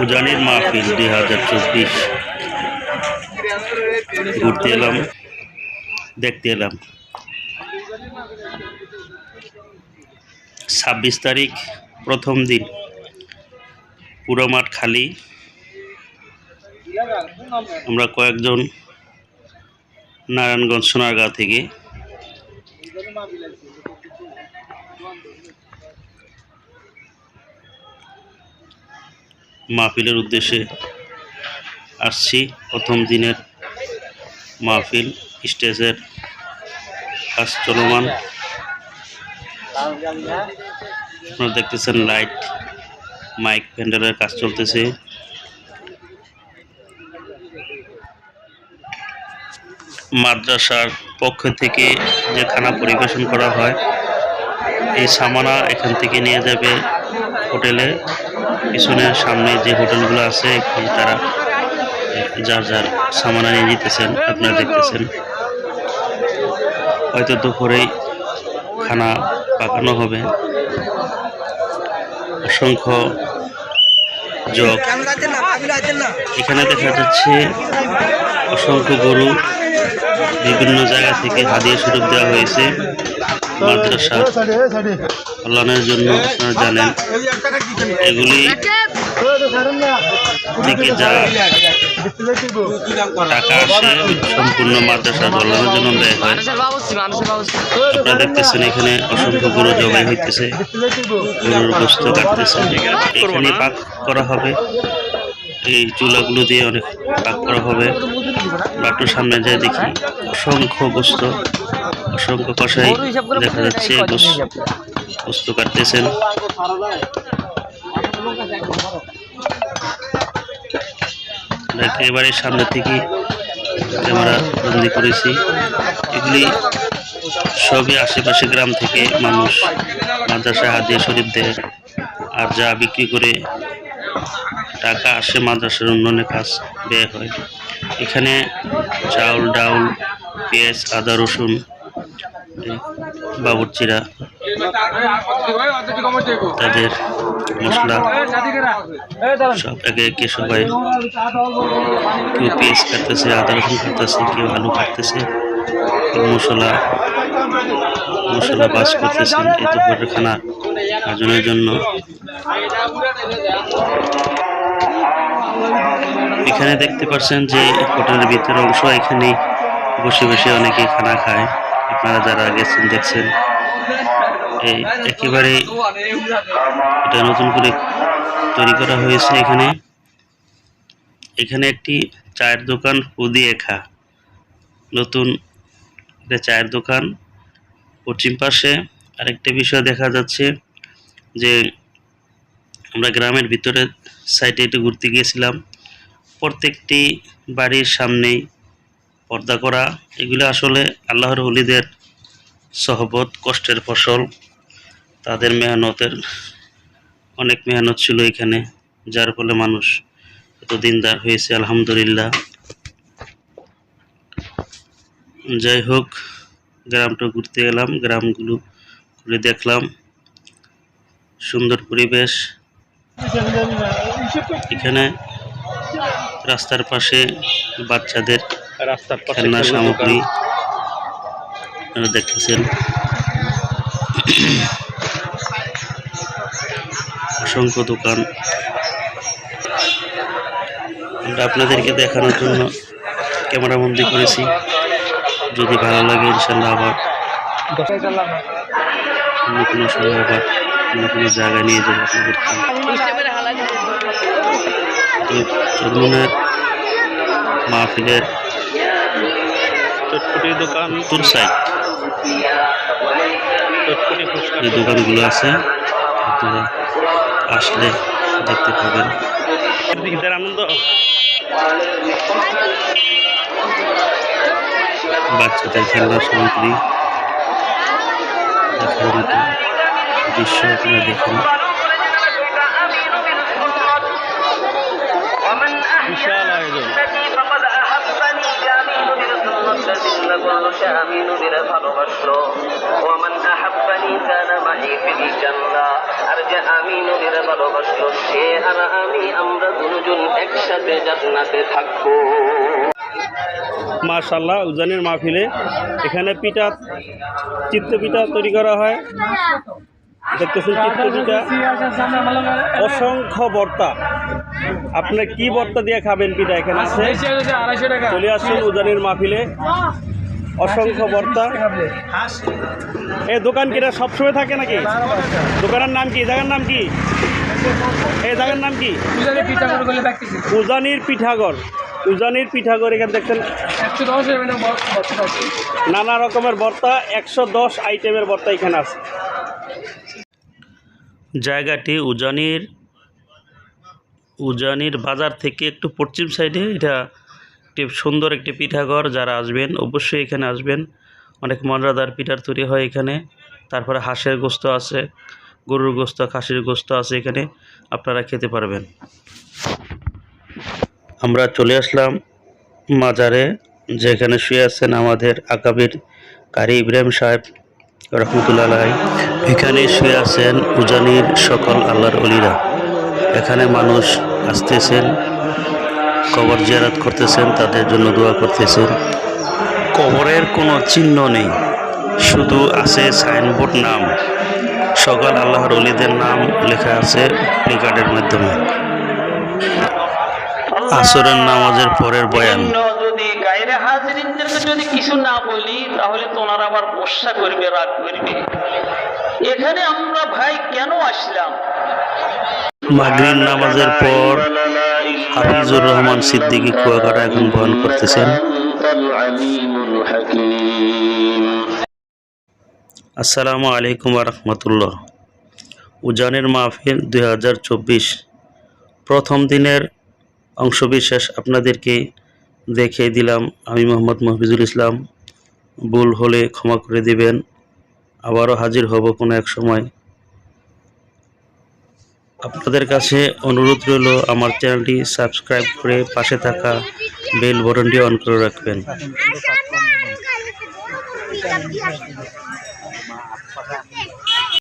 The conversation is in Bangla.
উজানির মাহফিল 2024 ঘুরতে এলাম, দেখতে এলাম। 26 তারিখ প্রথম দিন, পুরো মাঠ খালি। আমরা কয়েকজন নারায়ণগঞ্জ সোনারগাঁও থেকে মাহফিলের উদ্দেশ্যে আসছি। প্রথম দিনের মাহফিল, স্টেজের কাজ চলমান। আপনারা দেখতেছেন লাইট, মাইক, প্যান্ডেলের কাজ চলতেছে। মাদ্রাসার পক্ষ থেকে যে খানা পরিবেশন করা হয়, এই সামানা এখান থেকে নিয়ে যাবে হোটেলে। পিছনের সামনে যে হোটেলগুলো আছে, এখানে তারা যার যার সামানা নিয়ে যেতেছেন। আপনারা দেখতেছেন হয়তো দুপুরেই খানা পাকানো হবে। অসংখ্য জগ, এখানে দেখা যাচ্ছে অসংখ্য গরু বিভিন্ন জায়গা থেকে হাদিয়া স্বরূপ দেওয়া হয়েছে মাদ্রাসা কল্যাণের জন্য। আপনারা জানেন এগুলি থেকে যা টাকা আসে সম্পূর্ণ মাদ্রাসা কল্যাণের জন্য ব্যয় হয়। আপনারা দেখতেছেন এখানে অসংখ্য গরু জবাই হইতেছে, গরুর গোশত কাটতেছে। এখানে পাক করা হবে, এই চুলাগুলো দিয়ে অনেক পাক করা হবে। বাটুর সামনে যায় দেখি অসংখ্য গোশত, অসংখ্য কষাই দেখা যাচ্ছে গোশত কাটতেছেন। একেবারে সামনে থেকে ক্যামেরা বন্দি করেছি। এগুলি সবই আশেপাশে গ্রাম থেকে মানুষ মাদ্রাসায় হাদিয়া শরীফ দেয়, আর যা বিক্রি করে টাকা আসে মাদ্রাসার উন্নয়নের কাজ ব্যয় হয়। এখানে চাউল, ডাউল, পেঁয়াজ, আদা, রসুন, বাবুর্চিরা তাদের মশলা সব একে একে সবাই, কেউ পেঁয়াজ কাটতেছে, আদা রসুন কাটতেছে, কেউ আলু কাটতেছে, কেউ মশলা বাস করতেছেন এই দুপুরের খানা আয়োজনের জন্য। এখানে দেখতে পাচ্ছেন যে হোটেলের ভিতরের অংশ, এখানে বসে বসে অনেকে খানা খায়। আপনারা যারা গেছেন দেখছেন, এই একেবারে এটা নতুন করে তৈরি করা হয়েছে। এখানে একটি চায়ের দোকান, হুদিয়ে খা, নতুন একটা চায়ের দোকান। পশ্চিম পাশে আরেকটা বিষয় দেখা যাচ্ছে যে আমরা গ্রামের ভিতরে সাইডে একটু ঘুরতে গিয়েছিলাম। প্রত্যেকটি বাড়ির সামনেই পর্দা করা। এগুলো আসলে আল্লাহর ওলিদের সহবত, কষ্টের ফসল, তাদের মেহনতের অনেক মেহনত ছিল এখানে, যার ফলে মানুষ এত দিনদার হয়েছে, আলহামদুলিল্লাহ। যাই হোক, গ্রামটা ঘুরতে গেলাম, গ্রামগুলো ঘুরে দেখলাম, সুন্দর পরিবেশ। এখানে রাস্তার পাশে বাচ্চাদের খেলনা সামগ্রী আপনারা দেখতেছেন। অসংখ্য দোকান। আমরা আপনাদেরকে দেখানোর জন্য ক্যামেরাবন্দি করেছি। যদি ভালো লাগে ইনশাল্লাহ আবার অন্য কোনো সময় আবার অন্য কোনো জায়গায় নিয়ে যাবো আপনাদেরকে। চরমনের মাহফিলের দোকান উত্তর সাইড যে দোকানগুলো আছে আপনারা আসলে দেখতে পাবেন। আনন্দ, বাচ্চাদের খেলনার সামগ্রী দেখার মতো দৃশ্য আপনারা দেখেন। বিশাল আয়োজন। ভালোবাসলো, ওমান আহাব্বানি কানা মাই ফিল জান্নাহ, আর যে আমি নবী নবীর ভালোবাসলো, সে আর আমি আমরা দুজন একসাথে জান্নাতে থাকবো। মাশাআল্লাহ, উজানির মাহফিলে এখানে পিঠা, চিত্ত পিঠা তৈরি করা হয়। দেখতেছেন চিত্ত পিঠা, অসংখ্য ভর্তা। আপনি কি ভর্তা দিয়ে খাবেন পিঠা এখানে আছে। চলে আসছেন উজানির মাহফিলে, অসংখ্য ভর্তা। এই দোকান কিটা সবসময় থাকে নাকি? দোকানের নাম কি? জায়গার নাম কি? এই জায়গার নাম কি? উজানির পিঠাঘর। উজানির পিঠাঘর। এখানে দেখছেন নানা রকমের ভর্তা, 110 আইটেমের ভর্তা এখানে আছে। জায়গাটি উজানির বাজার থেকে একটু পশ্চিম সাইডে। এটা একটি সুন্দর একটি পিঠাঘর। যারা আসবেন অবশ্যই এখানে আসবেন। অনেক মজাদার পিঠার তৈরি হয় এখানে। তারপরে হাঁসের গোস্ত আছে, গরুর গোস্ত, খাসির গোস্ত আছে এখানে, আপনারা খেতে পারবেন। আমরা চলে আসলাম মাজারে, যেখানে শুয়ে আছেন আমাদের আকাবির কারি ইব্রাহিম সাহেব রহমতুল্লাহ আলাইহি। এখানে শুয়ে আছেন উজানির সকল আল্লাহর ওলিরা। এখানে মানুষ আসতেছেন, কবর জিয়ারত করতেছেন, তাদের জন্য দোয়া করতেছেন। কবরের কোনো চিহ্ন নেই, শুধু আছে সাইনবোর্ড, নাম, সকল আল্লাহর ওলিদের নাম লেখা আছে প্লেকার্ডের মাধ্যমে। আসরের নামাজের পরের বয়ান। যদি গায়রে হাজিরিনদেরকে যদি কিছু না বলি তাহলে তোনার আবার গোসা করবে, রাগ করবে। এখানে আমরা ভাই কেন আসলাম? মাগরিব নামাজের পর হাফিজুর রহমান সিদ্দিকী কুয়াকাটা এখন বয়ান করতেছেন। আসসালামু আলাইকুম ওয়া রাহমাতুল্লাহ। উজানির মাহফিল 2024 প্রথম দিনের অংশবিশেষ আপনাদেরকে দেখিয়ে দিলাম। আমি মোহাম্মদ মহফিজুল ইসলাম। ভুল হলে ক্ষমা করে দিবেন। আবারও হাজির হব কোনো এক সময়। আপনাদের কাছে অনুরোধ রইল আমার চ্যানেলটি সাবস্ক্রাইব করে পাশে থাকা বেল বটনটি অন করে রাখবেন।